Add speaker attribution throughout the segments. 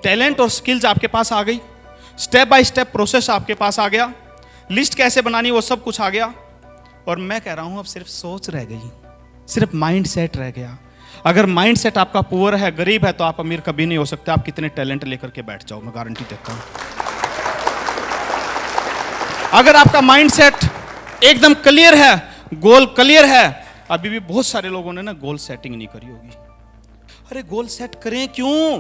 Speaker 1: Talent और skills आपके पास आ गई, स्टेप बाय स्टेप प्रोसेस आपके पास आ गया, लिस्ट कैसे बनानी वो सब कुछ आ गया। और मैं कह रहा हूं अब सिर्फ सोच रह गई, सिर्फ माइंड सेट रह गया। अगर माइंड सेट आपका पुअर है, गरीब है, तो आप अमीर कभी नहीं हो सकते। आप कितने टैलेंट लेकर के बैठ जाओ, मैं गारंटी देता हूं। अगर आपका माइंड सेट एकदम क्लियर है, गोल क्लियर है, अभी भी बहुत सारे लोगों ने ना गोल सेटिंग नहीं करी होगी। अरे गोल सेट करें क्यों?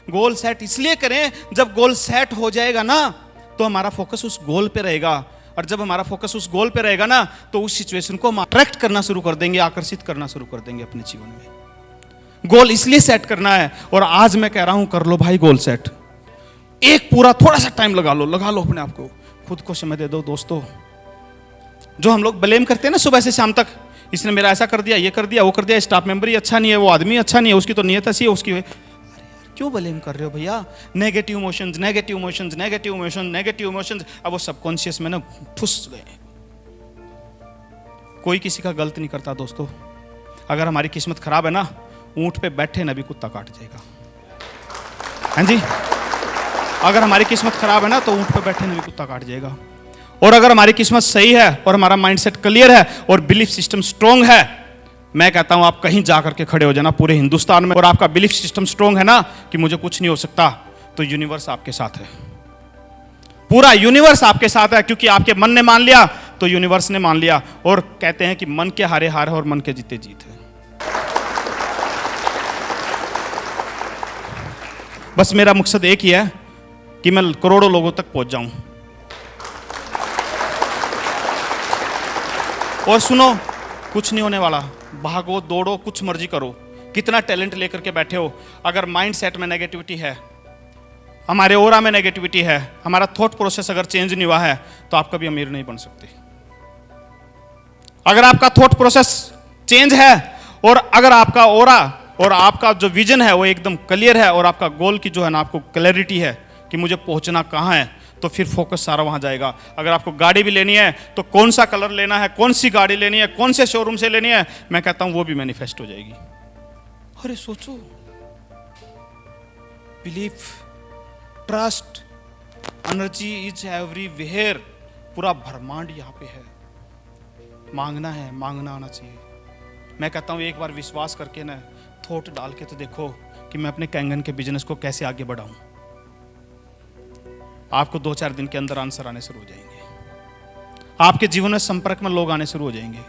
Speaker 1: गोल सेट इसलिए करें, जब गोल सेट हो जाएगा ना तो हमारा फोकस उस गोल पे रहेगा, और जब हमारा फोकस उस गोल पे रहेगा ना तो उस सिचुएशन को हम अट्रैक्ट करना शुरू कर देंगे, आकर्षित करना शुरू कर देंगे अपने जीवन में। गोल इसलिए सेट करना है, और आज मैं कह रहा हूं कर लो भाई गोल सेट। एक पूरा थोड़ा सा टाइम लगा लो अपने आप को, खुद को समय दे दो। दोस्तों, जो हम लोग ब्लेम करते हैं ना सुबह से शाम तक, इसने मेरा ऐसा कर दिया, ये कर दिया, वो कर दिया, स्टाफ मेंबर ही अच्छा नहीं है, वो आदमी अच्छा नहीं है, उसकी तो नियत ऐसी है, उसकी। अरे यार क्यों ब्लेम कर रहे हो भैया? Negative emotions, negative emotions, negative emotions, negative emotions, अब वो सबकॉन्शियस में ना फुस गए। कोई किसी का गलत नहीं करता दोस्तों। अगर हमारी किस्मत खराब है ना, ऊंट पे बैठे ना भी कुत्ता काट जाएगा। हाँ जी, अगर हमारी किस्मत खराब है ना तो ऊंट पे बैठे ना भी कुत्ता काट जाएगा। और अगर हमारी किस्मत सही है और हमारा माइंडसेट क्लियर है और बिलीफ सिस्टम स्ट्रांग है, मैं कहता हूं आप कहीं जाकर के खड़े हो जाना पूरे हिंदुस्तान में, और आपका बिलीफ सिस्टम स्ट्रांग है ना कि मुझे कुछ नहीं हो सकता, तो यूनिवर्स आपके साथ है। पूरा यूनिवर्स आपके साथ है, क्योंकि आपके मन ने मान लिया तो यूनिवर्स ने मान लिया। और कहते हैं कि मन के हारे हार है और मन के जीते जीत है। बस मेरा मकसद एक ही है कि मैं करोड़ों लोगों तक पहुंच जाऊं। और सुनो, कुछ नहीं होने वाला, भागो दौड़ो कुछ मर्जी करो, कितना टैलेंट लेकर के बैठे हो, अगर माइंड सेट में नेगेटिविटी है, हमारे ओरा में नेगेटिविटी है, हमारा थॉट प्रोसेस अगर चेंज नहीं हुआ है, तो आप कभी अमीर नहीं बन सकते। अगर आपका थॉट प्रोसेस चेंज है, और अगर आपका ओरा और आपका जो विजन है वो एकदम क्लियर है, और आपका गोल की जो है ना आपको क्लैरिटी है कि मुझे पहुंचना कहाँ है, तो फिर फोकस सारा वहां जाएगा। अगर आपको गाड़ी भी लेनी है तो कौन सा कलर लेना है, कौन सी गाड़ी लेनी है, कौन से शोरूम से लेनी है, मैं कहता हूं वो भी मैनिफेस्ट हो जाएगी। अरे सोचो, belief, trust, energy is everywhere, पूरा ब्रह्मांड यहां पे है। मांगना है, मांगना आना चाहिए। मैं कहता हूं एक बार विश्वास करके ना थॉट डाल के तो देखो कि मैं अपने कैंगन के बिजनेस को कैसे आगे बढ़ाऊं। आपको 2-4 दिन के अंदर आंसर आने शुरू हो जाएंगे, आपके जीवन में संपर्क में लोग आने शुरू हो जाएंगे।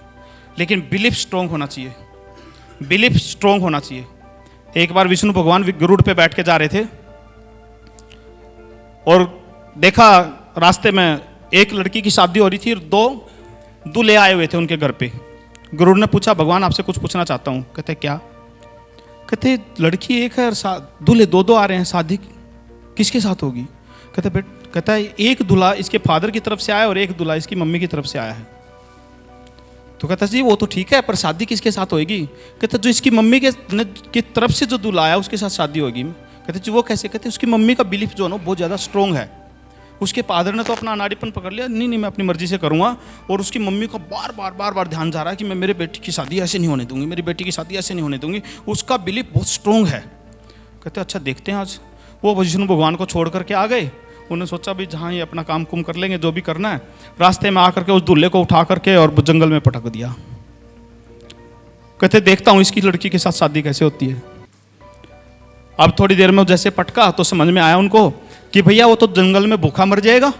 Speaker 1: लेकिन बिलीफ स्ट्रांग होना चाहिए, बिलीफ स्ट्रांग होना चाहिए। एक बार विष्णु भगवान गरुड़ पे बैठ के जा रहे थे, और देखा रास्ते में एक लड़की की शादी हो रही थी, और 2 दूल्हे आए हुए थे उनके घर पे। गरुड़ ने पूछा, भगवान आपसे कुछ पूछना चाहता हूं। कहते क्या? कहते लड़की एक है और दूल्हे 2-2 आ रहे हैं, शादी किसके साथ होगी? कहता है एक दूल्हा इसके फादर की तरफ से आया और एक दूल्हा इसकी मम्मी की तरफ से आया है। तो कहता जी वो तो ठीक है, पर शादी किसके साथ होगी? कहता जो इसकी मम्मी की तरफ से जो दूल्हा आया उसके साथ शादी होगी। कहते जी वो कैसे? कहते उसकी मम्मी का बिलीफ जो है ना बहुत ज़्यादा स्ट्रॉन्ग है, उसके फादर ने तो अपना अनाड़ीपन पकड़ लिया, नहीं मैं अपनी मर्जी से करूँगा, और उसकी मम्मी का बार बार ध्यान जा रहा है कि मैं मेरे बेटी की शादी ऐसे नहीं होने दूंगी, मेरी बेटी की शादी ऐसे नहीं होने दूंगी। उसका बिलीफ बहुत स्ट्रॉन्ग है। कहते अच्छा देखते हैं आज। वो विष्णु भगवान को छोड़ करके आ गए। उन्होंने सोचा भी जहाँ ये अपना काम कुम कर लेंगे, जो भी करना है। रास्ते में आकर के उस दूल्हे को उठा करके और जंगल में पटक दिया। कहते देखता हूँ इसकी लड़की के साथ शादी कैसे होती है। अब थोड़ी देर में जैसे पटका तो समझ में आया उनको कि भैया वो तो जंगल में भूखा मर जाएगा,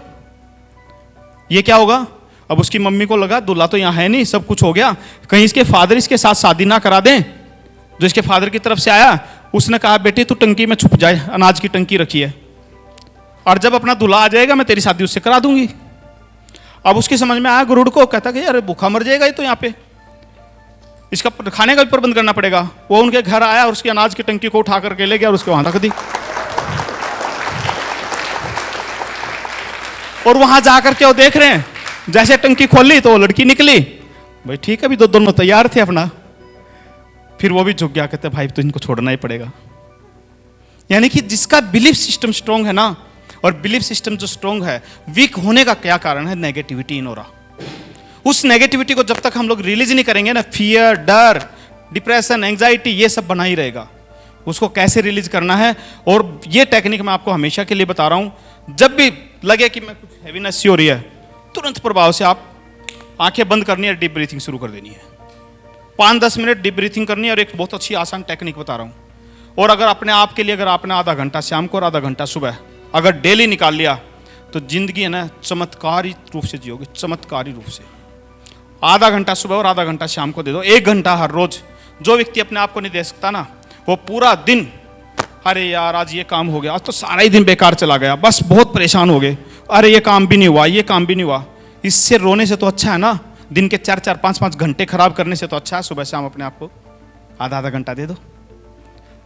Speaker 1: ये क्या होगा। अब उसकी मम्मी को लगा दूल्हा तो यहाँ है नहीं, सब कुछ हो गया, कहीं इसके फादर इसके साथ शादी ना करा दें। जो इसके फादर की तरफ से आया उसने कहा बेटी तू टंकी में छुप जाए, अनाज की टंकी रखी है, और जब अपना दूल्हा आ जाएगा मैं तेरी शादी उससे करा दूंगी। अब उसकी समझ में आया गरुड़ को, कहता कि अरे भूखा मर जाएगा ये तो, यहाँ पे इसका खाने का भी प्रबंध करना पड़ेगा। वो उनके घर आया और उसकी अनाज की टंकी को उठा करके ले गया और उसके वहां रख दी। और वहां जाकर के वो देख रहे हैं, जैसे टंकी खोली तो वो लड़की निकली। भाई ठीक है, अभी तो दोनों तैयार थे अपना। फिर वो भी झुक गया, कहते भाई तो इनको छोड़ना ही पड़ेगा। यानी कि जिसका बिलीफ सिस्टम स्ट्रांग है ना, और बिलीफ सिस्टम जो स्ट्रांग है, वीक होने का क्या कारण है? नेगेटिविटी इन ओरा। उस नेगेटिविटी को जब तक हम लोग रिलीज नहीं करेंगे ना, फियर, डर, डिप्रेशन, एंजाइटी, ये सब बना ही रहेगा। उसको कैसे रिलीज करना है। और ये टेक्निक मैं आपको हमेशा के लिए बता रहा हूं, जब भी लगे कि मैं कुछ हैवीनेस सी हो रही है, तुरंत प्रभाव से आप आंखें बंद करनी है, डीप ब्रीथिंग शुरू कर देनी है। 5-10 मिनट डीप ब्रीथिंग करनी है, और एक बहुत अच्छी आसान टेक्निक बता रहा हूं। और अगर अपने आप के लिए अगर आपने आधा घंटा शाम को और आधा घंटा सुबह अगर डेली निकाल लिया, तो जिंदगी है ना चमत्कारी रूप से जियोगे, चमत्कारी रूप से। आधा घंटा सुबह और आधा घंटा शाम को दे दो, 1 घंटा हर रोज। जो व्यक्ति अपने आप को नहीं दे सकता ना, वो पूरा दिन, अरे यार आज ये काम हो गया, आज तो सारा ही दिन बेकार चला गया, बस बहुत परेशान हो गए, अरे ये काम भी नहीं हुआ, ये काम भी नहीं हुआ। इससे रोने से तो अच्छा है ना, दिन के 4-4, 5-5 घंटे खराब करने से तो अच्छा है सुबह शाम अपने आप को आधा घंटा दे दो।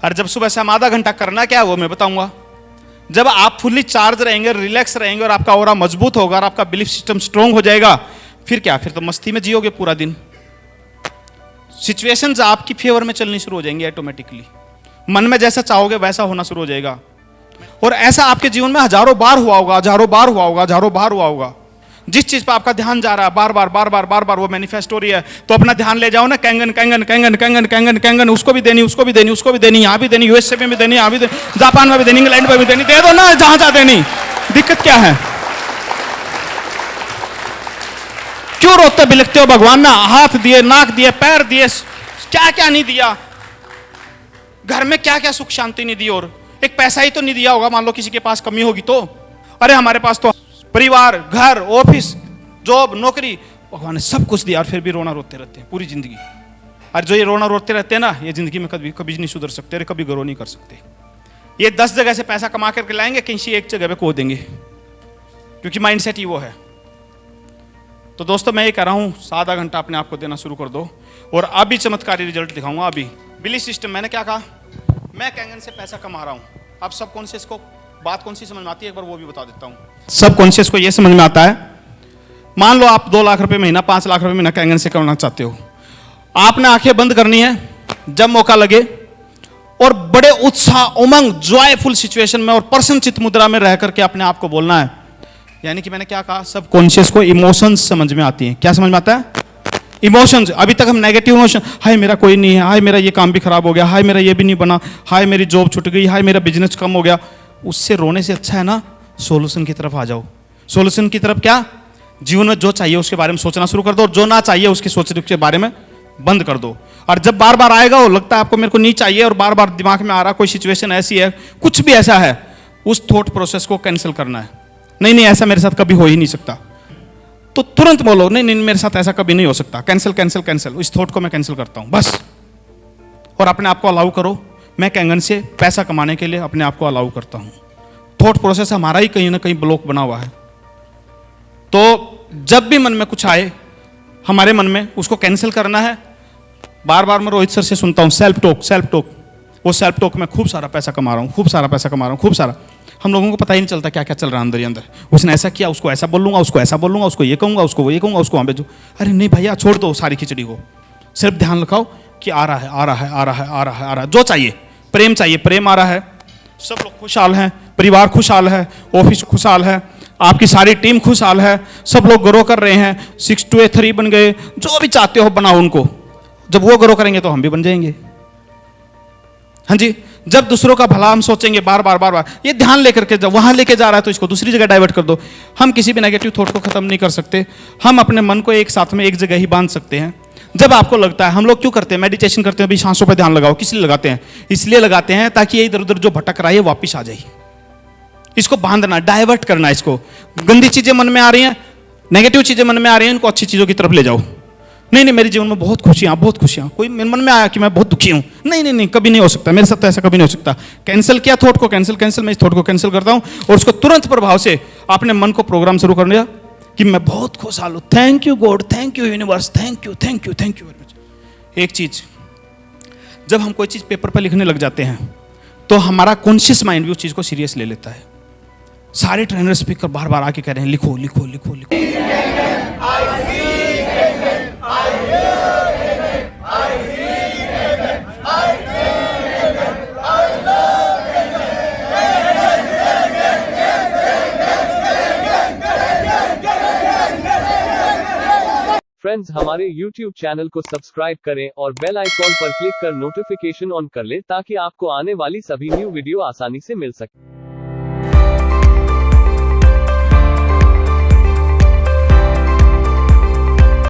Speaker 1: और जब सुबह शाम आधा घंटा करना क्या है वो मैं बताऊंगा। जब आप फुल्ली चार्ज रहेंगे, रिलैक्स रहेंगे, और आपका ऑरा मजबूत होगा, और आपका बिलीफ सिस्टम स्ट्रांग हो जाएगा, फिर क्या, फिर तो मस्ती में जियोगे पूरा दिन। सिचुएशंस आपकी फेवर में चलनी शुरू हो जाएंगी ऑटोमेटिकली। मन में जैसा चाहोगे वैसा होना शुरू हो जाएगा। और ऐसा आपके जीवन में हजारों बार हुआ होगा, हजारों बार हुआ होगा, हजारों बार हुआ होगा। जिस चीज पर आपका ध्यान जा रहा है, बार बार बार बार बार बार वो मैनिफेस्ट हो रही है, तो अपना ध्यान ले जाओ ना, Kangen Kangen Kangen Kangen Kangen Kangen, उसको भी देनी, उसको भी देनी, उसको भी देनी, यहाँ भी देनी, यूएसए में भी देनी, यहाँ भी देनी, जापान में भी देनी, इंग्लैंड में भी देनी, दे दो ना जहां जहां देनी। दिक्कत क्या है? क्यों रोते बिलखते हो? भगवान ने हाथ दिए, नाक दिए, पैर दिए, क्या क्या नहीं दिया, घर में क्या क्या सुख शांति नहीं दी, और एक पैसा ही तो नहीं दिया होगा। मान लो किसी के पास कमी होगी तो, अरे हमारे पास तो परिवार, घर, ऑफिस, जॉब, नौकरी, भगवान ने सब कुछ दिया, और फिर भी रोना रोते रहते हैं पूरी जिंदगी। और जो ये रोना रोते रहते हैं ना, ये जिंदगी में कभी कभी नहीं सुधर सकते, अरे कभी ग्रो नहीं कर सकते। ये 10 जगह से पैसा कमा करके लाएंगे, किसी एक जगह पे खो देंगे, क्योंकि माइंडसेट ही वो है। तो दोस्तों मैं ये कह रहा हूं, आधा घंटा अपने आप को देना शुरू कर दो, और अभी चमत्कारी रिजल्ट दिखाऊंगा। अभी बिलीफ सिस्टम, मैंने क्या कहा, मैं कैंगन से पैसा कमा रहा हूं। अब सबकॉन्शियस को बात कौन सी समझ में आती है, एक बार वो भी बता देता हूं। सबकॉन्शियस को ये समझ में आता है, मान लो आप 2 लाख रुपए महीना, 5 लाख रुपए महीना कैंगन से कमाना चाहते हो। आपने आंखें बंद करनी है जब मौका लगे, और बड़े उत्साह, उमंग, जॉयफुल सिचुएशन में और प्रसन्न चित्त मुद्रा में रह करके अपने आप को बोलना है। यानी कि मैंने क्या कहा, सबकॉन्शियस को इमोशंस समझ में आती हैं। क्या समझ में आता है? इमोशंस। अभी तक हम नेगेटिव इमोशन, हाय मेरा कोई नहीं है, हाय मेरा ये काम भी खराब हो गया, हाय मेरा ये भी नहीं बना, हाय मेरी जॉब छूट गई, हाय मेरा बिजनेस कम हो गया। उससे रोने से अच्छा है ना, सॉल्यूशन की तरफ आ जाओ। सॉल्यूशन की तरफ क्या? जीवन में जो चाहिए उसके बारे में सोचना शुरू कर दो, और जो ना चाहिए उसके सोचने के बारे में बंद कर दो। और जब बार बार आएगा, वो लगता है आपको मेरे को नहीं चाहिए, और बार बार दिमाग में आ रहा कोई सिचुएशन ऐसी है, कुछ भी ऐसा है, उस थॉट प्रोसेस को कैंसिल करना है। नहीं नहीं, ऐसा मेरे साथ कभी हो ही नहीं सकता, तो तुरंत बोलो नहीं नहीं मेरे साथ ऐसा कभी नहीं हो सकता, कैंसिल कैंसिल कैंसिल, इस थॉट को मैं कैंसिल करता हूं बस। और अपने आप को अलाउ करो, मैं कैंगन से पैसा कमाने के लिए अपने आप को अलाउ करता हूं। थॉट प्रोसेस हमारा ही कहीं ना कहीं ब्लॉक बना हुआ है। तो जब भी मन में कुछ आए हमारे मन में, उसको कैंसिल करना है। बार बार मैं रोहित सर से सुनता हूं सेल्फ टॉक, सेल्फ टॉक। वो सेल्फ टॉक में खूब सारा पैसा कमा रहा हूं, खूब सारा पैसा कमा रहा हूं, खूब सारा। हम लोगों को पता ही नहीं चलता क्या क्या चल रहा है अंदर ही अंदर। उसने ऐसा किया, उसको ऐसा बोलूंगा, उसको ऐसा बोलूंगा, उसको ये कहूंगा, उसको वो ये कहूंगा, उसको वहां भेजू। अरे नहीं भैया, छोड़ दो सारी खिचड़ी को, सिर्फ ध्यान रखाओ कि आ रहा है, आ रहा है, आ रहा है, आ रहा है, आ रहा है। जो चाहिए, प्रेम चाहिए, प्रेम आ रहा है, सब लोग खुशहाल हैं, परिवार खुशहाल है, ऑफिस खुशहाल है, आपकी सारी टीम खुशहाल है, सब लोग ग्रो कर रहे हैं, 6 to 3 बन गए। जो भी चाहते हो बनाओ उनको, जब वो ग्रो करेंगे तो हम भी बन जाएंगे। हाँ जी, जब दूसरों का भला हम सोचेंगे बार बार बार बार, ये ध्यान लेकर के जब वहां लेके जा रहा है तो इसको दूसरी जगह डाइवर्ट कर दो। हम किसी भी नेगेटिव थॉट को खत्म नहीं कर सकते, हम अपने मन को एक साथ में एक जगह ही बांध सकते हैं। जब आपको लगता है, हम लोग क्यों करते हैं, मेडिटेशन करते हैं, अभी सांसों पर ध्यान लगाओ, किस लिए लगाते हैं? इसलिए लगाते हैं ताकि ये इधर उधर जो भटक रहा है वापिस आ जाए। इसको बांधना, डाइवर्ट करना, इसको गंदी चीजें मन में आ रही हैं, नेगेटिव चीजें मन में आ रही हैं, इनको अच्छी चीजों की तरफ ले जाओ। नहीं नहीं, मेरे जीवन में बहुत खुशियां, बहुत खुशियां। कोई मेरे मन में आया कि मैं बहुत दुखी हूं, नहीं नहीं नहीं, कभी नहीं हो सकता मेरे साथ, तो ऐसा कभी नहीं हो सकता। कैंसिल किया थॉट को, कैंसिल कैंसिल, मैं इस थॉट को कैंसिल करता हूं, और उसको तुरंत प्रभाव से अपने मन को प्रोग्राम शुरू कर दिया कि मैं बहुत खुशहाल हूं। Thank you God, thank you universe, thank you thank you thank you very much. एक चीज, जब हम कोई चीज पेपर पर लिखने लग जाते हैं तो हमारा कॉन्शियस माइंड भी उस चीज को सीरियस ले लेता है। सारे ट्रेनर स्पीकर बार बार आके कह रहे हैं लिखो लिखो लिखो लिखो।
Speaker 2: फ्रेंड्स, हमारे YouTube चैनल को सब्सक्राइब करें और बेल आइकॉन पर क्लिक कर नोटिफिकेशन ऑन कर लें ताकि आपको आने वाली सभी न्यू वीडियो आसानी से मिल सके।